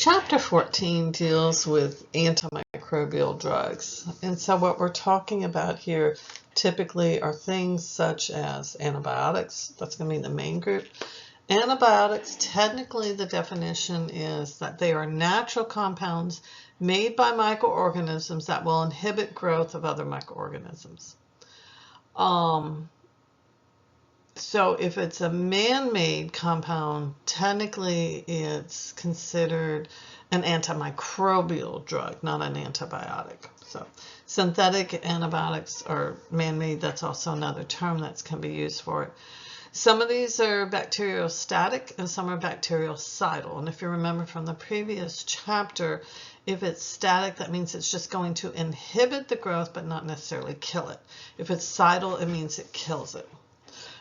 Chapter 14 deals with antimicrobial drugs. And so what we're talking about here typically are things such as antibiotics. That's going to be the main group. Antibiotics, technically the definition is that they are natural compounds made by microorganisms that will inhibit growth of other microorganisms. So if it's a man-made compound, technically it's considered an antimicrobial drug, not an antibiotic. So synthetic antibiotics are man-made. That's also another term that can be used for it. Some of these are bacteriostatic and some are bactericidal. And if you remember from the previous chapter, if it's static, that means it's just going to inhibit the growth but not necessarily kill it. If it's cidal, it means it kills it.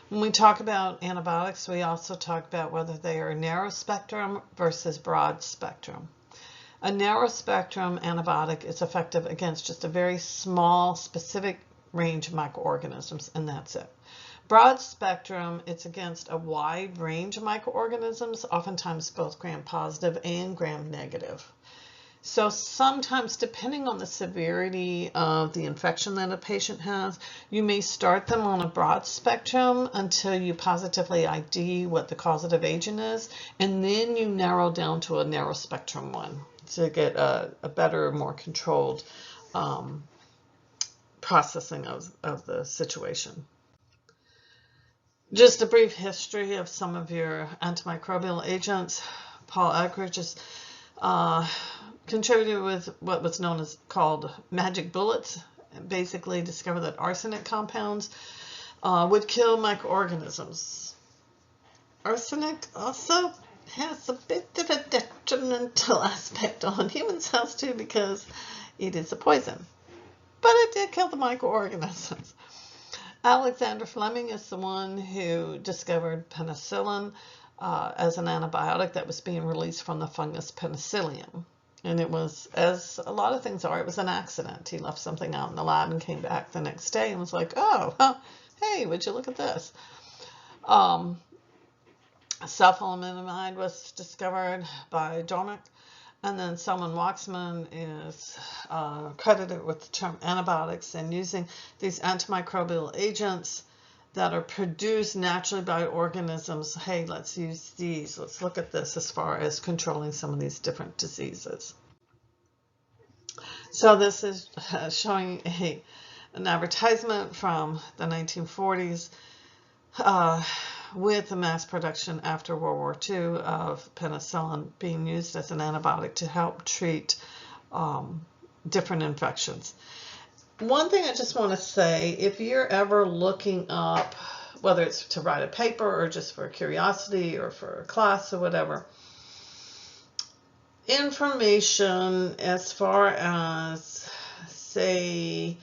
When we talk about antibiotics, we also talk about whether they are narrow spectrum versus broad spectrum. A narrow spectrum antibiotic is effective against just a very small, specific range of microorganisms, and that's it. Broad spectrum, it's against a wide range of microorganisms, oftentimes both gram-positive and gram-negative. So sometimes, depending on the severity of the infection that a patient has, you may start them on a broad spectrum until you positively ID what the causative agent is, and then you narrow down to a narrow spectrum one to get a better, more controlled processing of the situation. Just a brief history of some of your antimicrobial agents. Paul Eckridge is contributed with what was known as called magic bullets, and basically discovered that arsenic compounds would kill microorganisms. Arsenic also has a bit of a detrimental aspect on human cells too, because it is a poison, but it did kill the microorganisms. Alexander Fleming is the one who discovered penicillin as an antibiotic that was being released from the fungus Penicillium. And it was, as a lot of things are, it was an accident. He left something out in the lab and came back the next day and was like, oh, hey, would you look at this? Sulfonamide was discovered by Dormick. And then Selman Waxman is credited with the term antibiotics and using these antimicrobial agents that are produced naturally by organisms. Hey, let's use these. Let's look at this as far as controlling some of these different diseases. So this is showing an advertisement from the 1940s with the mass production after World War II of penicillin being used as an antibiotic to help treat different infections. One thing I just want to say, if you're ever looking up, whether it's to write a paper or just for curiosity or for a class or whatever, information as far as, say,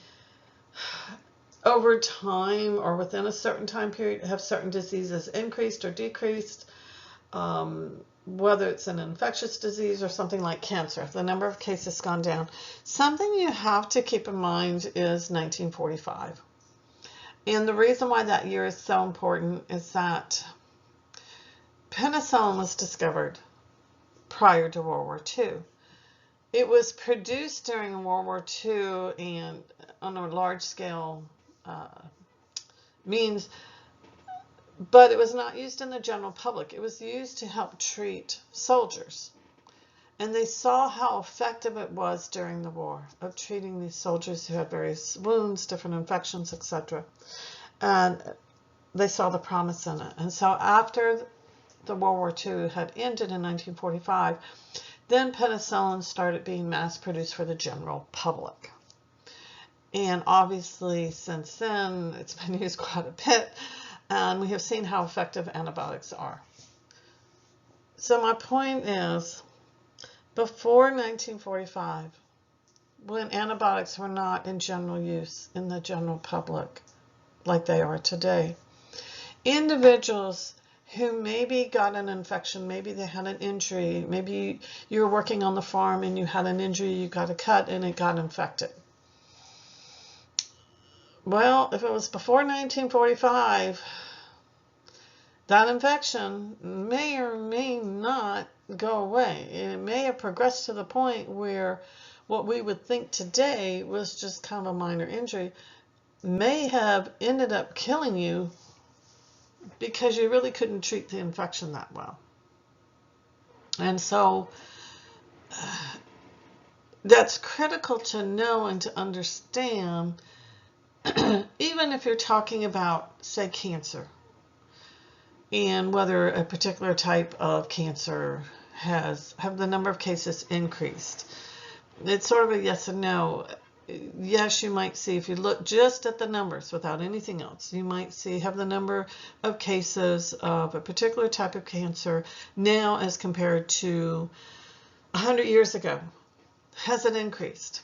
over time or within a certain time period, have certain diseases increased or decreased, whether it's an infectious disease or something like cancer, the number of cases gone down. Something you have to keep in mind is 1945. And the reason why that year is so important is that penicillin was discovered prior to World War II. It was produced during World War II and on a large scale means, but it was not used in the general public. It was used to help treat soldiers. And they saw how effective it was during the war of treating these soldiers who had various wounds, different infections, etc. And they saw the promise in it. And so after the World War II had ended in 1945, then penicillin started being mass produced for the general public. And obviously since then it's been used quite a bit, and we have seen how effective antibiotics are. So my point is, before 1945, when antibiotics were not in general use in the general public like they are today, individuals who maybe got an infection, maybe they had an injury, maybe you were working on the farm and you had an injury, you got a cut and it got infected. Well, if it was before 1945, that infection may or may not go away. It may have progressed to the point where what we would think today was just kind of a minor injury may have ended up killing you because you really couldn't treat the infection that well. And so that's critical to know and to understand, even if you're talking about, say, cancer, and whether a particular type of cancer have the number of cases increased. It's sort of a yes and no. Yes, you might see, if you look just at the numbers without anything else, you might see have the number of cases of a particular type of cancer now as compared to 100 years ago. Has it increased?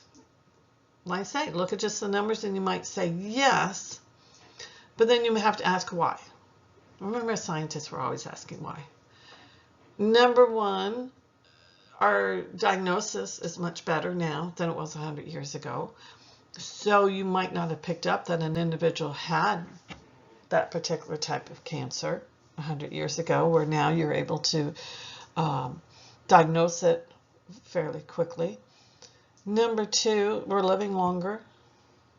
Like I say, look at just the numbers and you might say yes, but then you have to ask why. Remember, scientists were always asking why. Number one, our diagnosis is much better now than it was 100 years ago. So you might not have picked up that an individual had that particular type of cancer 100 years ago, where now you're able to diagnose it fairly quickly. Number two, we're living longer.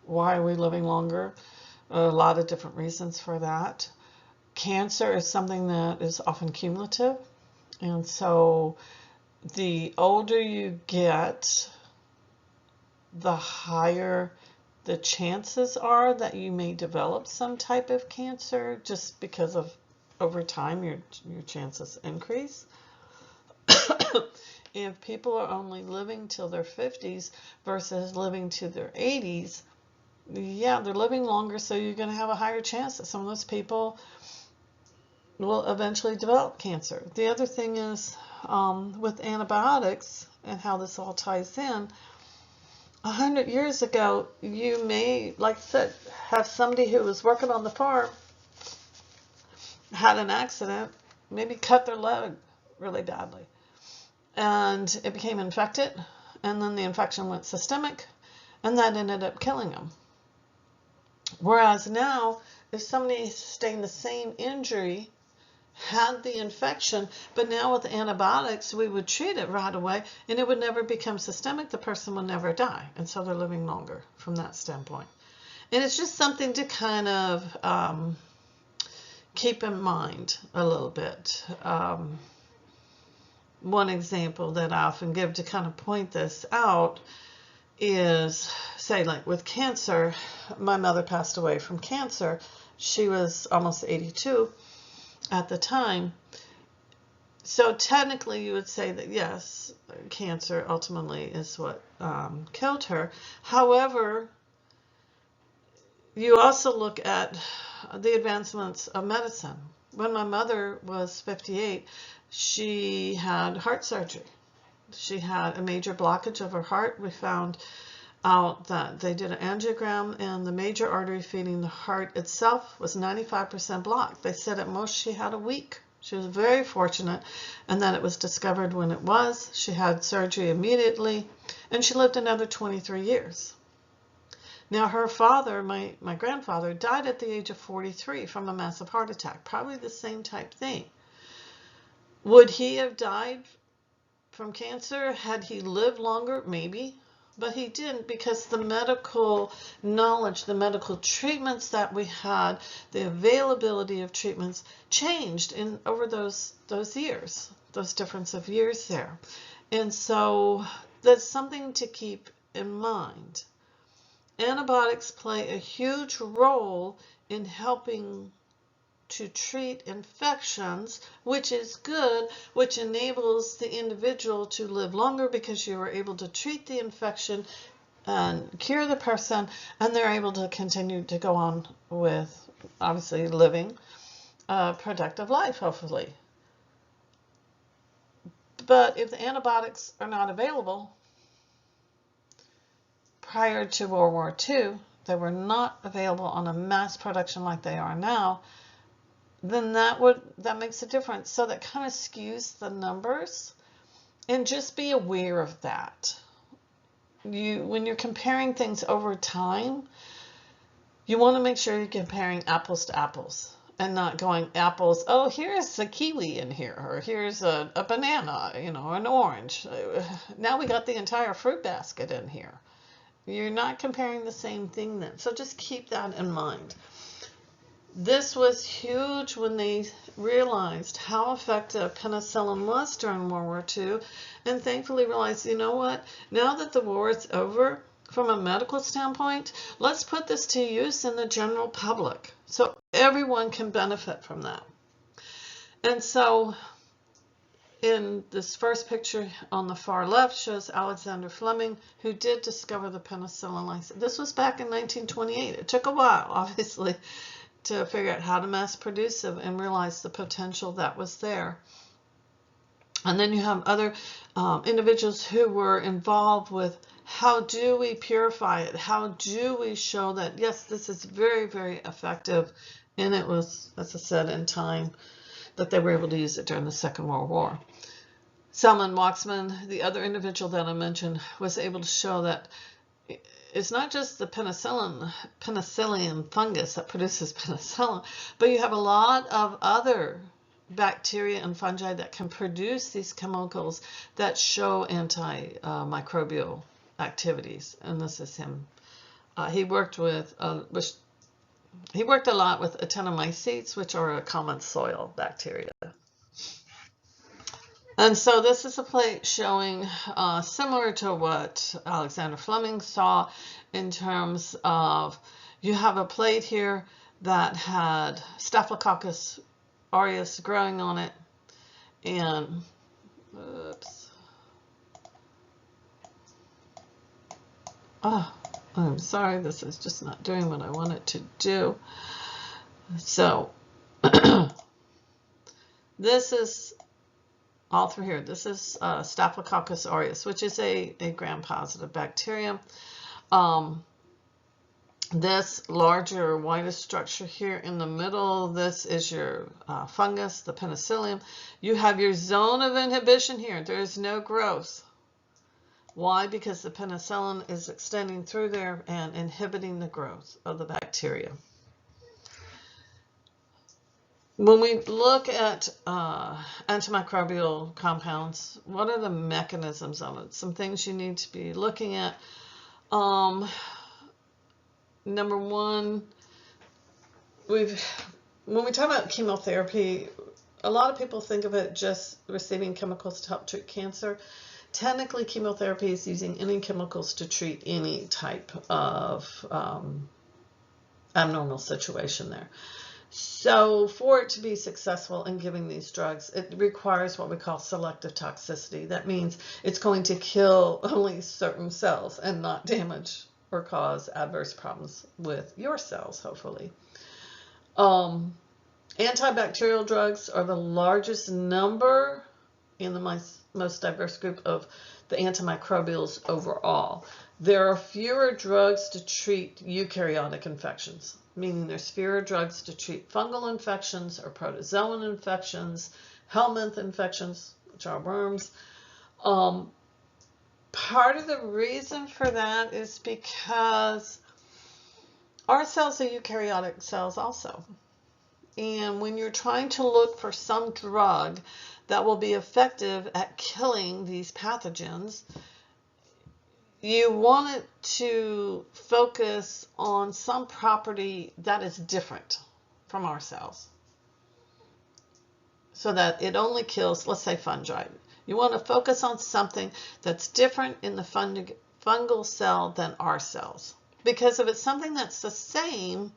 Why are we living longer? A lot of different reasons for that. Cancer is something that is often cumulative, and so the older you get, the higher the chances are that you may develop some type of cancer, just because of over time your chances increase. If people are only living till their 50s versus living to their 80s, yeah, they're living longer, so you're going to have a higher chance that some of those people will eventually develop cancer. The other thing is with antibiotics and how this all ties in, 100 years ago, you may, like I said, have somebody who was working on the farm, had an accident, maybe cut their leg really badly, and it became infected, and then the infection went systemic, and that ended up killing them. Whereas now, if somebody sustained the same injury, had the infection, but now with antibiotics, we would treat it right away, and it would never become systemic. The person would never die, and so they're living longer from that standpoint. And it's just something to kind of keep in mind a little bit. One example that I often give to kind of point this out is, say, like with cancer, my mother passed away from cancer. She was almost 82 at the time. So technically you would say that yes, cancer ultimately is what killed her. However, you also look at the advancements of medicine. When my mother was 58, she had heart surgery. She had a major blockage of her heart. We found out that they did an angiogram, and the major artery feeding the heart itself was 95% blocked. They said at most she had a week. She was very fortunate, and then it was discovered when it was. She had surgery immediately, and she lived another 23 years. Now her father, my grandfather, died at the age of 43 from a massive heart attack, probably the same type thing. Would he have died from cancer had he lived longer? Maybe. But he didn't, because the medical knowledge, the medical treatments that we had, the availability of treatments changed over those years, those difference of years there. And so that's something to keep in mind. Antibiotics play a huge role in helping to treat infections, which is good, which enables the individual to live longer because you are able to treat the infection and cure the person, and they're able to continue to go on with, obviously, living a productive life, hopefully. But if the antibiotics are not available, prior to World War II, they were not available on a mass production like they are now, then that makes a difference. So that kind of skews the numbers, and just be aware of that. When you're comparing things over time, you want to make sure you're comparing apples to apples. and not going apples. Oh, here's a kiwi in here, or here's a banana, you know, an orange. Now we got the entire fruit basket in here. You're not comparing the same thing then. So just keep that in mind. This was huge when they realized how effective penicillin was during World War II, and thankfully realized, you know what, now that the war is over, from a medical standpoint, let's put this to use in the general public so everyone can benefit from that. And so in this first picture on the far left shows Alexander Fleming, who did discover the penicillin. This was back in 1928. It took a while, obviously, to figure out how to mass produce it and realize the potential that was there. And then you have other individuals who were involved with how do we purify it? How do we show that, yes, this is very, very effective? And it was, as I said, in time that they were able to use it during the Second World War. Selman Waksman, the other individual that I mentioned, was able to show that it's not just the penicillium fungus that produces penicillin, but you have a lot of other bacteria and fungi that can produce these chemicals that show antimicrobial activities. And this is him. He worked a lot with actinomycetes, which are a common soil bacteria. And so this is a plate showing similar to what Alexander Fleming saw in terms of, you have a plate here that had Staphylococcus aureus growing on it, and oops. Oh, I'm sorry, this is just not doing what I want it to do. So this is all through here. This is Staphylococcus aureus, which is a gram-positive bacterium. This larger, whitest structure here in the middle, this is your fungus, the penicillium. You have your zone of inhibition here. There is no growth. Why? Because the penicillin is extending through there and inhibiting the growth of the bacteria. When we look at antimicrobial compounds, what are the mechanisms of it? Some things you need to be looking at. Number one, when we talk about chemotherapy, a lot of people think of it just receiving chemicals to help treat cancer. Technically, chemotherapy is using any chemicals to treat any type of abnormal situation there. So for it to be successful in giving these drugs, it requires what we call selective toxicity. That means it's going to kill only certain cells and not damage or cause adverse problems with your cells, hopefully. Antibacterial drugs are the largest number in the most diverse group of the antimicrobials overall. There are fewer drugs to treat eukaryotic infections, meaning there's fewer drugs to treat fungal infections or protozoan infections, helminth infections, which are worms. Part of the reason for that is because our cells are eukaryotic cells also. And when you're trying to look for some drug that will be effective at killing these pathogens, you want it to focus on some property that is different from our cells, so that it only kills, let's say, fungi. You want to focus on something that's different in the fungal cell than our cells. Because if it's something that's the same,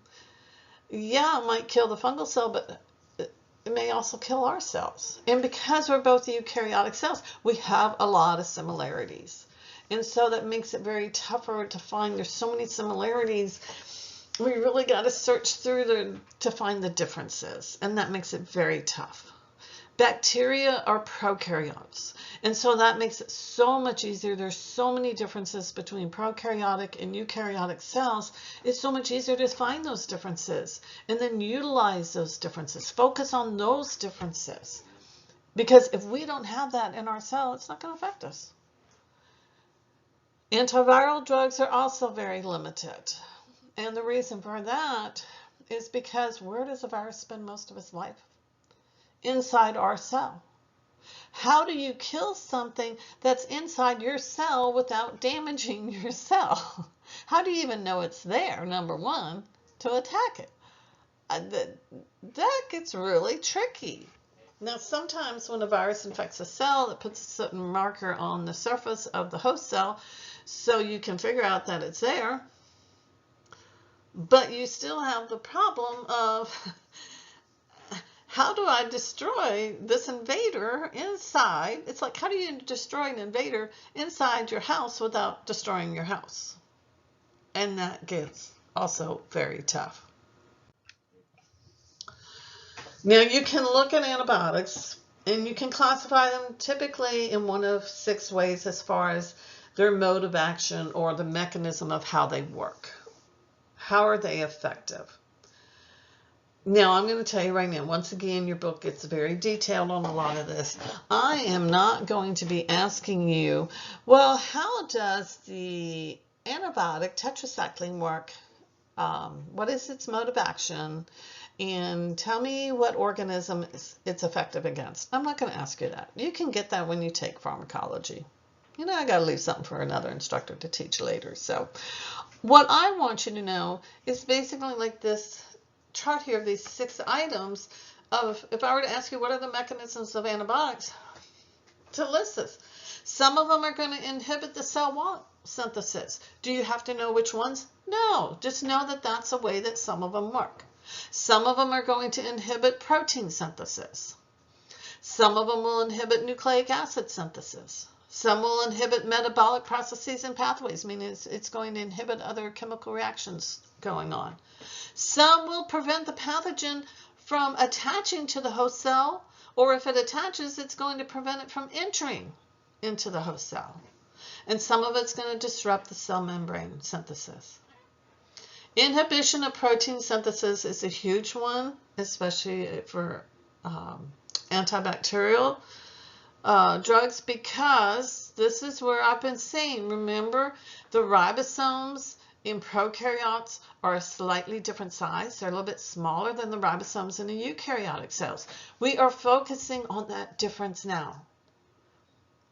yeah, it might kill the fungal cell, but it may also kill our cells. And because we're both eukaryotic cells, we have a lot of similarities. And so that makes it very tougher to find. There's so many similarities. We really got to search through to find the differences. And that makes it very tough. Bacteria are prokaryotes. And so that makes it so much easier. There's so many differences between prokaryotic and eukaryotic cells. It's so much easier to find those differences and then utilize those differences. Focus on those differences. Because if we don't have that in our cell, it's not going to affect us. Antiviral drugs are also very limited. And the reason for that is because where does a virus spend most of its life? Inside our cell. How do you kill something that's inside your cell without damaging your cell? How do you even know it's there, number one, to attack it? That gets really tricky. Now, sometimes when a virus infects a cell, it puts a certain marker on the surface of the host cell so you can figure out that it's there. But you still have the problem of how do I destroy this invader inside? It's like, how do you destroy an invader inside your house without destroying your house? And that gets also very tough. Now, you can look at antibiotics and you can classify them typically in one of 6 ways as far as their mode of action or the mechanism of how they work. How are they effective? Now, I'm going to tell you right now, once again, your book gets very detailed on a lot of this. I am not going to be asking you, well, how does the antibiotic tetracycline work? What is its mode of action? And tell me what organism it's effective against. I'm not going to ask you that. You can get that when you take pharmacology. You know, I got to leave something for another instructor to teach later. So what I want you to know is basically like this chart here of these 6 items of, if I were to ask you what are the mechanisms of antibiotics, to list this. Some of them are going to inhibit the cell wall synthesis. Do you have to know which ones? No, just know that that's a way that some of them work. Some of them are going to inhibit protein synthesis. Some of them will inhibit nucleic acid synthesis. Some will inhibit metabolic processes and pathways, meaning it's going to inhibit other chemical reactions going on. Some will prevent the pathogen from attaching to the host cell, or if it attaches, it's going to prevent it from entering into the host cell. And some of it's going to disrupt the cell membrane synthesis. Inhibition of protein synthesis is a huge one, especially for antibacterial drugs, because this is where I've been saying, remember, the ribosomes in prokaryotes are a slightly different size. They're a little bit smaller than the ribosomes in the eukaryotic cells. We are focusing on that difference now.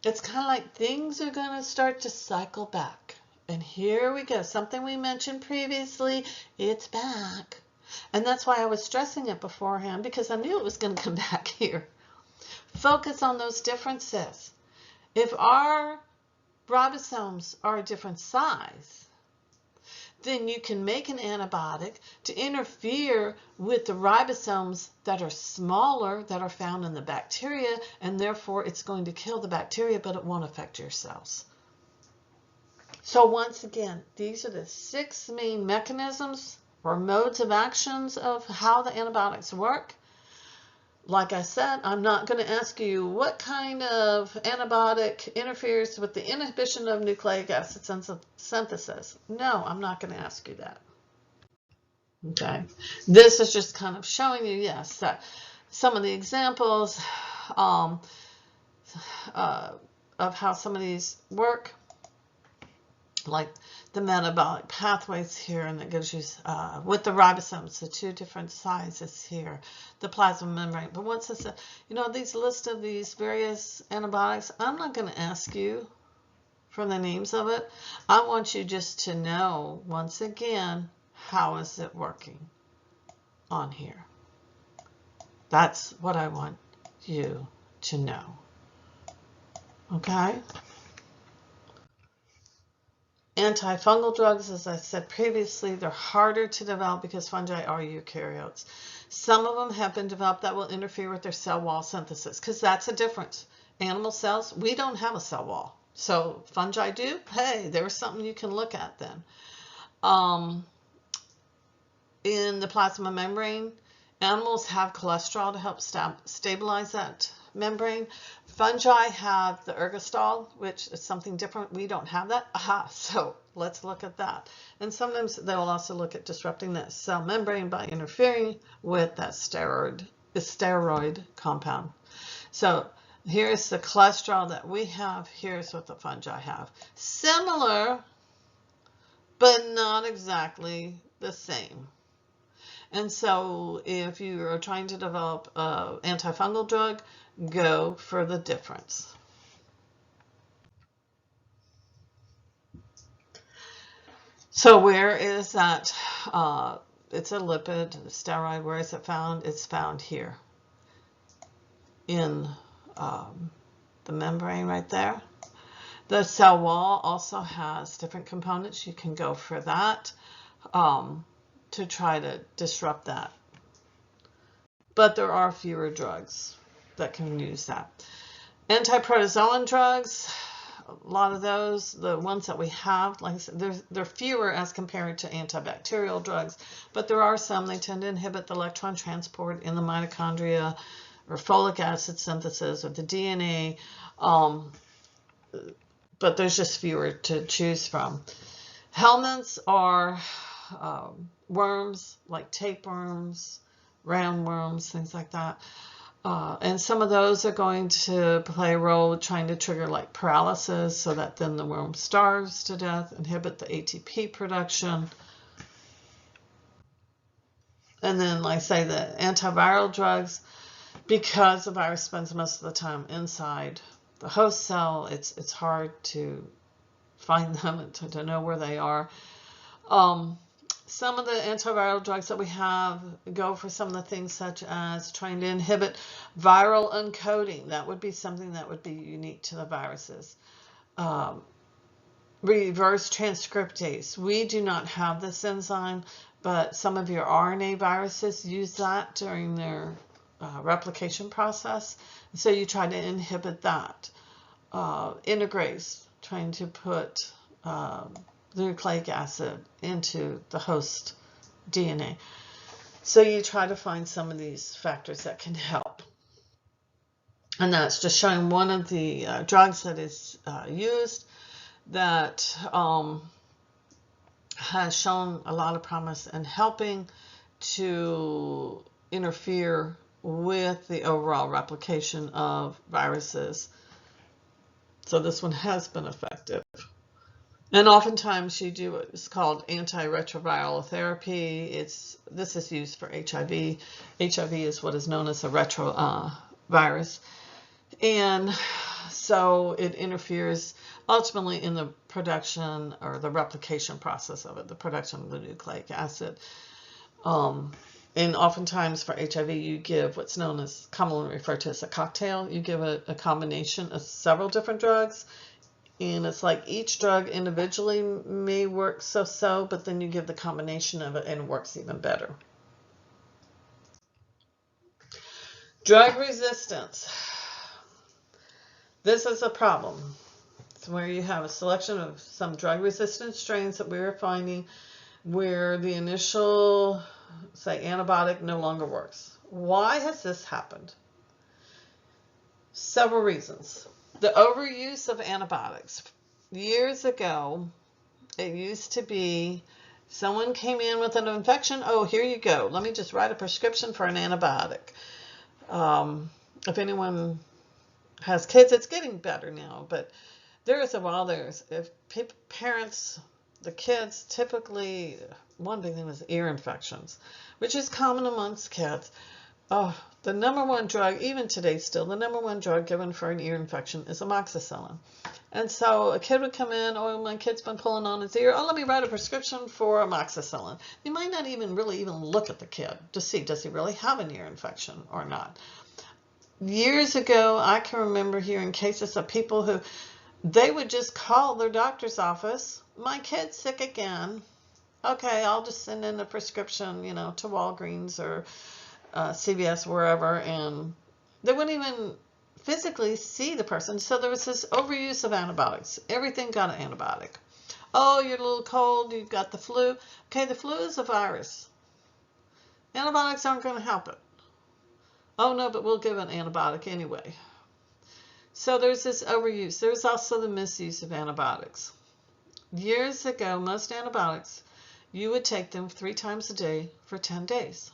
It's kind of like things are going to start to cycle back. And here we go. Something we mentioned previously, it's back. And that's why I was stressing it beforehand, because I knew it was going to come back here. Focus on those differences. If our ribosomes are a different size, then you can make an antibiotic to interfere with the ribosomes that are smaller, that are found in the bacteria, and therefore it's going to kill the bacteria, but it won't affect your cells. So once again, these are the 6 main mechanisms or modes of actions of how the antibiotics work. Like I said, I'm not going to ask you what kind of antibiotic interferes with the inhibition of nucleic acid synthesis. No, I'm not going to ask you that. Okay, this is just kind of showing you, yes, that some of the examples of how some of these work, like the metabolic pathways here, and it gives you with the ribosomes, the 2 different sizes here, the plasma membrane. But once it's these list of these various antibiotics, I'm not going to ask you for the names of it. I want you just to know, once again, how is it working on here. That's what I want you to know. Okay? Antifungal drugs, as I said previously, they're harder to develop because fungi are eukaryotes. Some of them have been developed that will interfere with their cell wall synthesis, because that's a difference. Animal cells, we don't have a cell wall. So fungi do. Hey, there's something you can look at then. In the plasma membrane, animals have cholesterol to help stabilize that membrane. Fungi have the ergostol, which is something different. We don't have that. Aha, so let's look at that. And sometimes they'll also look at disrupting that cell membrane by interfering with that steroid compound. So here's the cholesterol that we have. Here's what the fungi have. Similar, but not exactly the same. And so if you are trying to develop an antifungal drug, go for the difference. So where is that? It's a lipid, steroid. Where is it found? It's found here in the membrane right there. The cell wall also has different components. You can go for that to try to disrupt that. But there are fewer drugs that can use that. Antiprotozoan drugs, a lot of those, the ones that we have, like I said, they're fewer as compared to antibacterial drugs, but there are some. They tend to inhibit the electron transport in the mitochondria or folic acid synthesis or the DNA, but there's just fewer to choose from. Helminths are worms like tapeworms, roundworms, things like that. And some of those are going to play a role trying to trigger like paralysis so that then the worm starves to death, inhibit the ATP production. And then, like I say, the antiviral drugs, because the virus spends most of the time inside the host cell, it's hard to find them and to know where they are. Some of the antiviral drugs that we have go for some of the things such as trying to inhibit viral uncoating. That would be something that would be unique to the viruses. Reverse transcriptase. We do not have this enzyme, but some of your RNA viruses use that during their replication process. So you try to inhibit that. Integrase, trying to put nucleic acid into the host DNA. So you try to find some of these factors that can help. And that's just showing one of the drugs that is used that has shown a lot of promise in helping to interfere with the overall replication of viruses. So this one has been effective. And oftentimes you do what's called antiretroviral therapy. This is used for HIV. HIV is what is known as a retrovirus. And so it interferes ultimately in the production or the replication process of it, the production of the nucleic acid. And oftentimes for HIV, you give what's known as, commonly referred to as a cocktail. You give a combination of several different drugs. And it's like each drug individually may work so-so, but then you give the combination of it and it works even better. Drug resistance. This is a problem. It's where you have a selection of some drug-resistant strains that we are finding where the initial, say, antibiotic no longer works. Why has this happened? Several reasons. The overuse of antibiotics. Years ago, it used to be someone came in with an infection. Oh, here you go. Let me just write a prescription for an antibiotic. If anyone has kids, it's getting better now. But there is a while if parents, the kids, typically, one big thing was ear infections, which is common amongst kids. Oh, the number one drug, even today still, the number one drug given for an ear infection is amoxicillin. And so a kid would come in, oh, my kid's been pulling on his ear. Oh, let me write a prescription for amoxicillin. You might not even really look at the kid to see, does he really have an ear infection or not? Years ago, I can remember hearing cases of people who, they would just call their doctor's office, my kid's sick again. Okay, I'll just send in a prescription, to Walgreens or CVS, wherever, and they wouldn't even physically see the person. So there was this overuse of antibiotics. Everything got an antibiotic. Oh, you're a little cold, you've got the flu. Okay, the flu is a virus. Antibiotics aren't going to help it. Oh no, but we'll give an antibiotic anyway. So there's this overuse. There's also the misuse of antibiotics. Years ago, most antibiotics, you would take them 3 times a day for 10 days.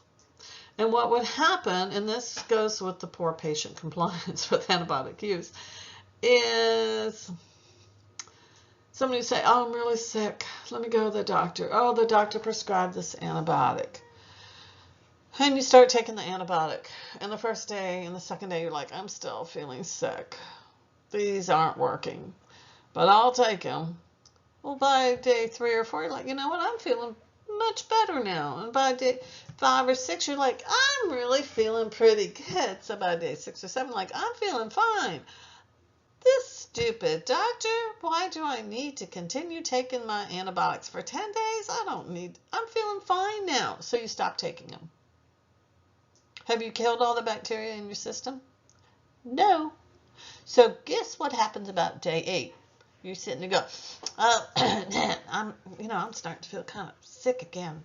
And what would happen, and this goes with the poor patient compliance with antibiotic use, is somebody would say, oh, I'm really sick. Let me go to the doctor. Oh, the doctor prescribed this antibiotic. And you start taking the antibiotic. And the first day and the second day, you're like, I'm still feeling sick. These aren't working, but I'll take them. Well, by day 3 or 4, you're like, you know what? I'm feeling much better now. And by day 5 or 6, you're like, I'm really feeling pretty good. So by day 6 or 7, like, I'm feeling fine. This stupid doctor, why do I need to continue taking my antibiotics for 10 days? I'm feeling fine now. So you stop taking them. Have you killed all the bacteria in your system? No. So guess what happens about day 8? You sit and you go, oh, I'm starting to feel kind of sick again.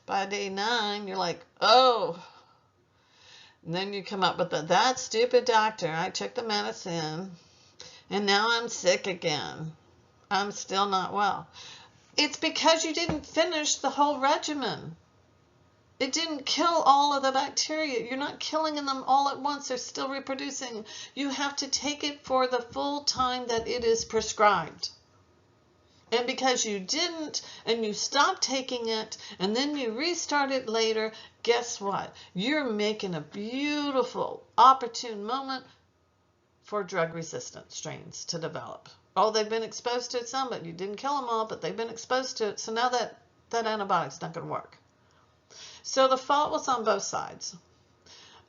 By day 9, you're like, oh. And then you come up with that stupid doctor. I took the medicine, and now I'm sick again. I'm still not well. It's because you didn't finish the whole regimen. It didn't kill all of the bacteria. You're not killing them all at once. They're still reproducing. You have to take it for the full time that it is prescribed. And because you didn't, and you stopped taking it, and then you restart it later, guess what? You're making a beautiful, opportune moment for drug-resistant strains to develop. Oh, they've been exposed to it some, but you didn't kill them all, but they've been exposed to it. So now that antibiotic's not going to work. So the fault was on both sides.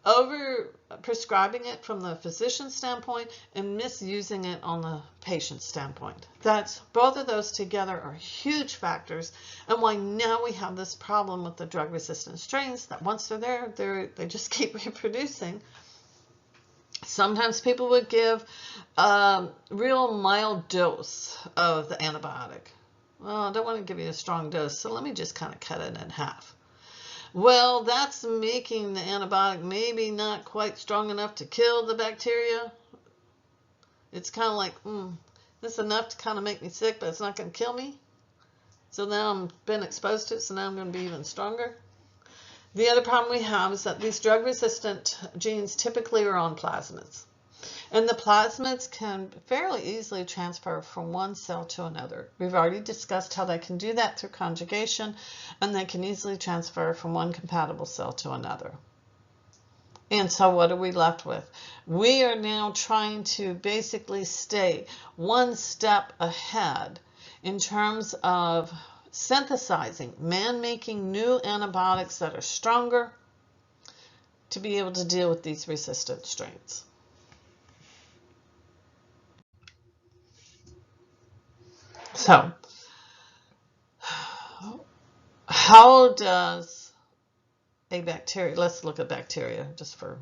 Over prescribing it from the physician's standpoint and misusing it on the patient's standpoint. Both of those together are huge factors, and why now we have this problem with the drug-resistant strains that once they're there, they just keep reproducing. Sometimes people would give a real mild dose of the antibiotic. Well, I don't want to give you a strong dose, so let me just kind of cut it in half. Well, that's making the antibiotic maybe not quite strong enough to kill the bacteria. It's kind of like, this is enough to kind of make me sick, but it's not going to kill me. So now I've been exposed to it, so now I'm going to be even stronger. The other problem we have is that these drug-resistant genes typically are on plasmids. And the plasmids can fairly easily transfer from one cell to another. We've already discussed how they can do that through conjugation, and they can easily transfer from one compatible cell to another. And so what are we left with? We are now trying to basically stay one step ahead in terms of synthesizing, making new antibiotics that are stronger to be able to deal with these resistant strains. So, how does a bacteria, let's look at bacteria just for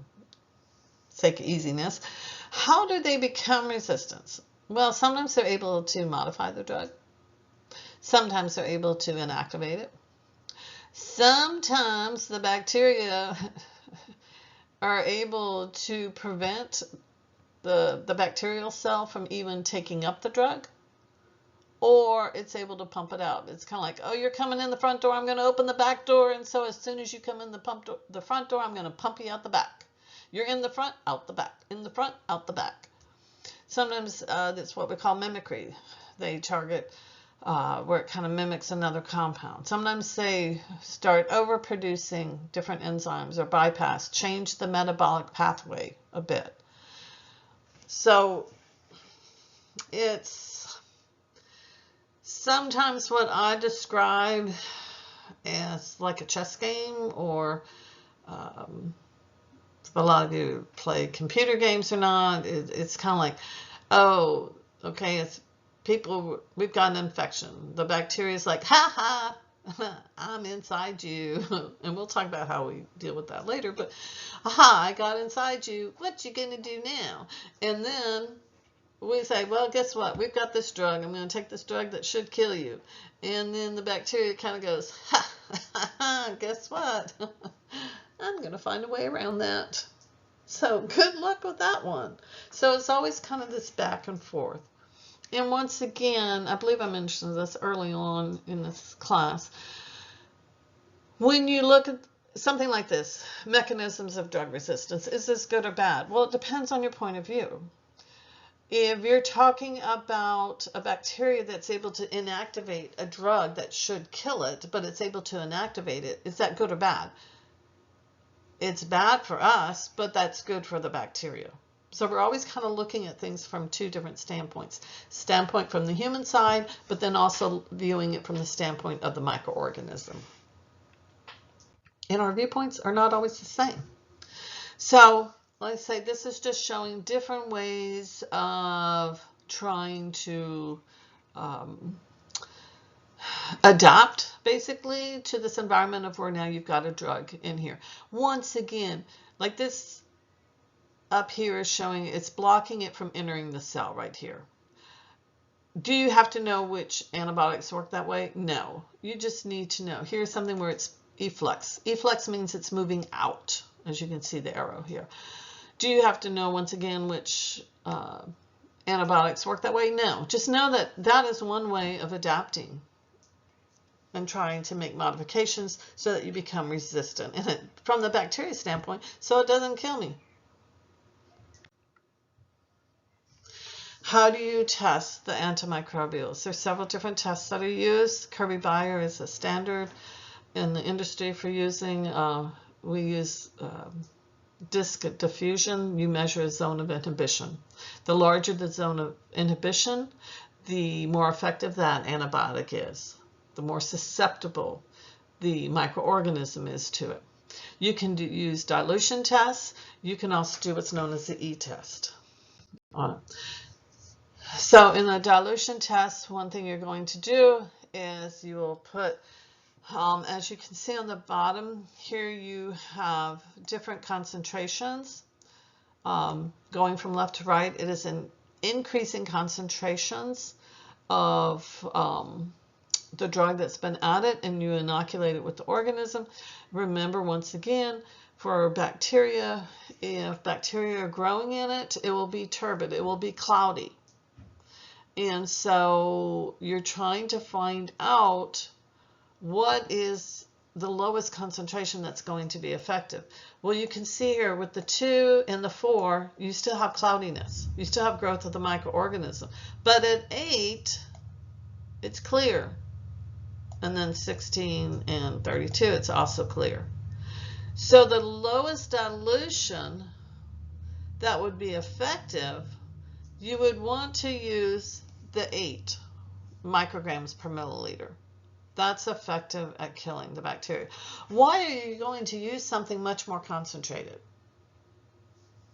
sake of easiness. How do they become resistant? Well, sometimes they're able to modify the drug. Sometimes they're able to inactivate it. Sometimes the bacteria are able to prevent the bacterial cell from even taking up the drug. Or it's able to pump it out. It's kind of like, oh, you're coming in the front door, I'm going to open the back door, and so as soon as you come in the front door, I'm going to pump you out the back. You're in the front, out the back. In the front, out the back. Sometimes that's what we call mimicry. They target where it kind of mimics another compound. Sometimes they start overproducing different enzymes or bypass, change the metabolic pathway a bit. So it's sometimes what I describe as like a chess game, or a lot of you play computer games or not. It's kind of like, oh, okay, it's people, we've got an infection. The bacteria is like, ha ha, I'm inside you. And we'll talk about how we deal with that later. But, aha, I got inside you. What you going to do now? And then we say, well, guess what? We've got this drug. I'm going to take this drug that should kill you. And then the bacteria kind of goes, ha, ha, ha, guess what? I'm going to find a way around that. So good luck with that one. So it's always kind of this back and forth. And once again, I believe I mentioned this early on in this class. When you look at something like this, mechanisms of drug resistance, is this good or bad? Well, it depends on your point of view. If you're talking about a bacteria that's able to inactivate a drug that should kill it, but it's able to inactivate it, is that good or bad? it's bad for us, but that's good for the bacteria. So we're always kind of looking at things from two different standpoints. Standpoint from the human side, but then also viewing it from the standpoint of the microorganism. And our viewpoints are not always the same. So let's say this is just showing different ways of trying to adapt basically to this environment of where now you've got a drug in here. Once again, like this up here is showing it's blocking it from entering the cell right here. Do you have to know which antibiotics work that way? No. You just need to know. Here's something where it's efflux. Efflux means it's moving out, as you can see the arrow here. Do you have to know, once again, which antibiotics work that way? No. Just know that that is one way of adapting and trying to make modifications so that you become resistant. And from the bacteria standpoint, so it doesn't kill me. How do you test the antimicrobials? There's several different tests that are used. Kirby-Bayer is a standard in the industry for using. We use disc diffusion. You measure a zone of inhibition. The larger the zone of inhibition, the more effective that antibiotic is. The more susceptible the microorganism is to it. You can use dilution tests. You can also do what's known as the E-test on it. So in the dilution test, one thing you're going to do is you will put, as you can see on the bottom here, you have different concentrations going from left to right. It is in increasing concentrations of the drug that's been added, and you inoculate it with the organism. Remember, once again, for bacteria, if bacteria are growing in it, it will be turbid, it will be cloudy. And so you're trying to find out what is the lowest concentration that's going to be effective. Well, you can see here with the 2 and the 4, you still have cloudiness. You still have growth of the microorganism. But at 8, it's clear. And then 16 and 32, it's also clear. So the lowest dilution that would be effective, you would want to use the 8 micrograms per milliliter. That's effective at killing the bacteria. Why are you going to use something much more concentrated?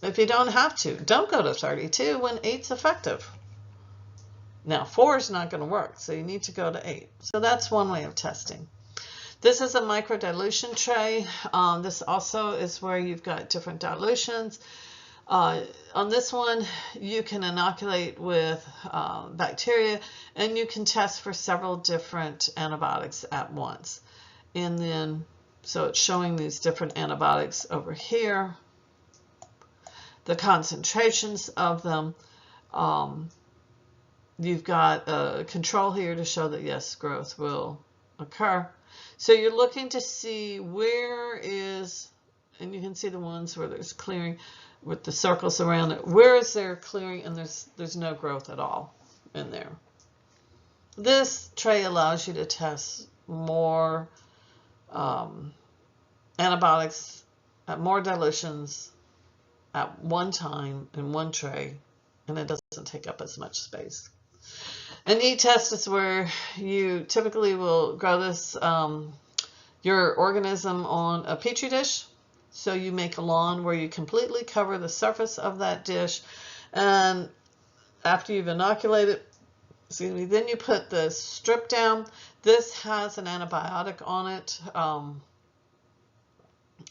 If you don't have to, don't go to 32 when 8's effective. Now 4 is not going to work, so you need to go to 8. So that's one way of testing. This is a micro dilution tray. This also is where you've got different dilutions. On this one, you can inoculate with bacteria, and you can test for several different antibiotics at once. And then, so it's showing these different antibiotics over here, the concentrations of them. You've got a control here to show that, yes, growth will occur. So you're looking to see where is, and you can see the ones where there's clearing, with the circles around it. Where is there clearing and there's no growth at all in there? This tray allows you to test more antibiotics at more dilutions at one time in one tray, and it doesn't take up as much space. An E-test is where you typically will grow this your organism on a petri dish. So you make a lawn where you completely cover the surface of that dish, and after you've inoculated, excuse me, then you put the strip down. This has an antibiotic on it,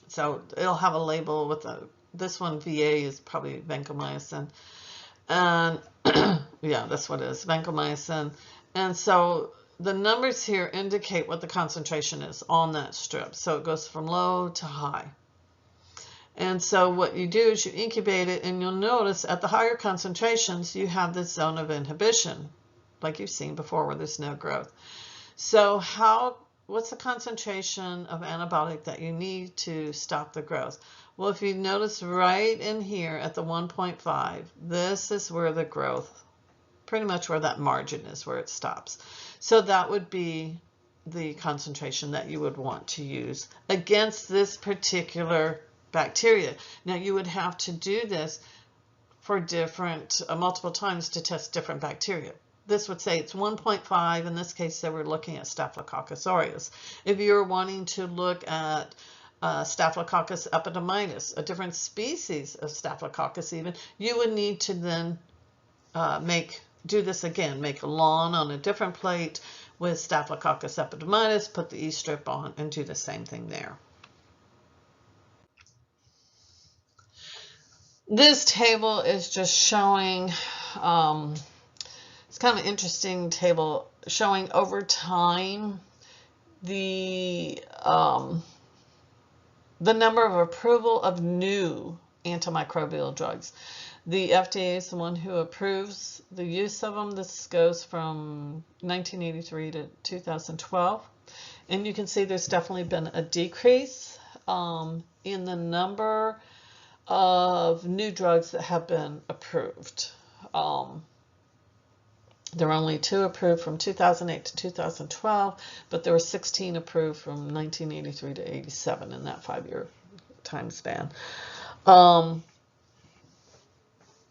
so it'll have a label with this one, VA, is probably vancomycin, and yeah, that's what it is, vancomycin. And so the numbers here indicate what the concentration is on that strip. So it goes from low to high. And so what you do is you incubate it, and you'll notice at the higher concentrations, you have this zone of inhibition, like you've seen before, where there's no growth. So what's the concentration of antibiotic that you need to stop the growth? Well, if you notice right in here at the 1.5, this is where the growth, pretty much where that margin is, where it stops. So that would be the concentration that you would want to use against this particular bacteria. Now you would have to do this for different, multiple times to test different bacteria. This would say it's 1.5. In this case, they were looking at Staphylococcus aureus. If you're wanting to look at Staphylococcus epidermidis, a different species of Staphylococcus even, you would need to then do this again, make a lawn on a different plate with Staphylococcus epidermidis, put the E-strip on, and do the same thing there. This table is just showing, it's kind of an interesting table, showing over time the number of approval of new antimicrobial drugs. The FDA is the one who approves the use of them. This goes from 1983 to 2012. And you can see there's definitely been a decrease in the number of new drugs that have been approved. There were only 2 approved from 2008 to 2012, but there were 16 approved from 1983 to 87 in that 5-year time span.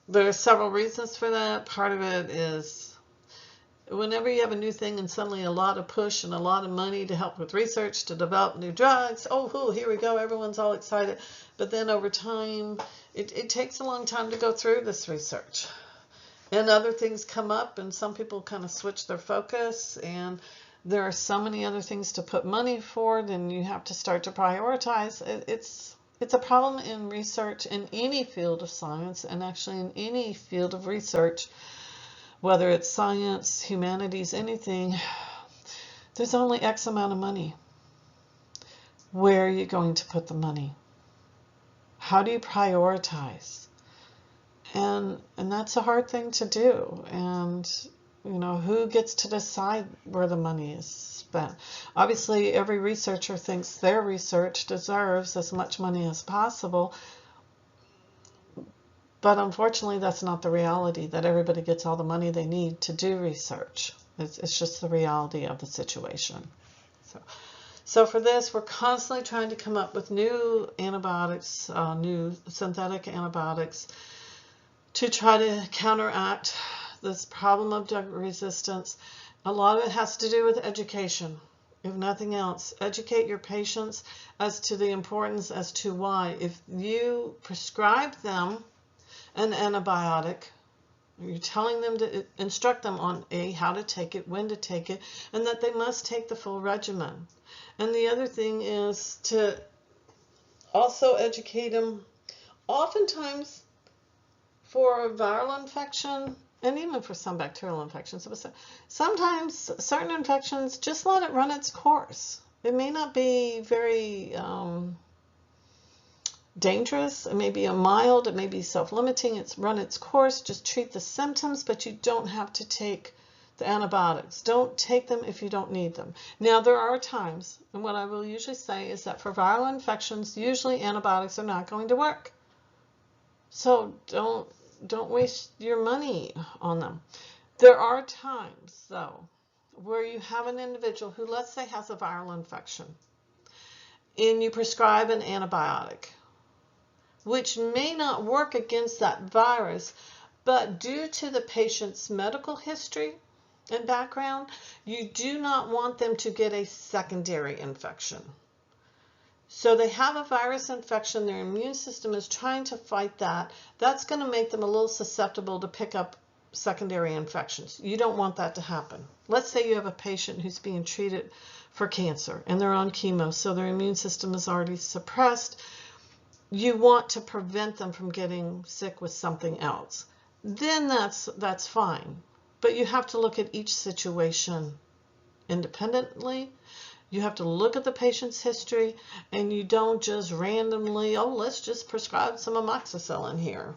There are several reasons for that. Part of it is whenever you have a new thing and suddenly a lot of push and a lot of money to help with research to develop new drugs, oh, here we go, everyone's all excited. But then over time, it takes a long time to go through this research. And other things come up and some people kind of switch their focus, and there are so many other things to put money for, then you have to start to prioritize. It's a problem in research in any field of science, and actually in any field of research, whether it's science, humanities, anything, there's only X amount of money. Where are you going to put the money? How do you prioritize? And that's a hard thing to do. And, who gets to decide where the money is spent? Obviously, every researcher thinks their research deserves as much money as possible. But unfortunately, that's not the reality, that everybody gets all the money they need to do research. It's just the reality of the situation. So for this, we're constantly trying to come up with new antibiotics, new synthetic antibiotics, to try to counteract this problem of drug resistance. A lot of it has to do with education. If nothing else, educate your patients as to the importance as to why. If you prescribe them an antibiotic, you're telling them to instruct them on how to take it, when to take it, and that they must take the full regimen. And the other thing is to also educate them, oftentimes for a viral infection, and even for some bacterial infections. Sometimes certain infections, just let it run its course. It may not be very dangerous. It may be mild. It may be self-limiting. It's run its course. Just treat the symptoms, but you don't have to take the antibiotics. Don't take them if you don't need them. Now, there are times, and what I will usually say is that for viral infections, usually antibiotics are not going to work. So don't waste your money on them. There are times, though, where you have an individual who, let's say, has a viral infection, and you prescribe an antibiotic, which may not work against that virus, but due to the patient's medical history and background, you do not want them to get a secondary infection. So they have a virus infection, their immune system is trying to fight that. That's going to make them a little susceptible to pick up secondary infections. You don't want that to happen. Let's say you have a patient who's being treated for cancer and they're on chemo, so their immune system is already suppressed. You want to prevent them from getting sick with something else. Then that's fine. But you have to look at each situation independently. You have to look at the patient's history, and you don't just randomly, let's just prescribe some amoxicillin here.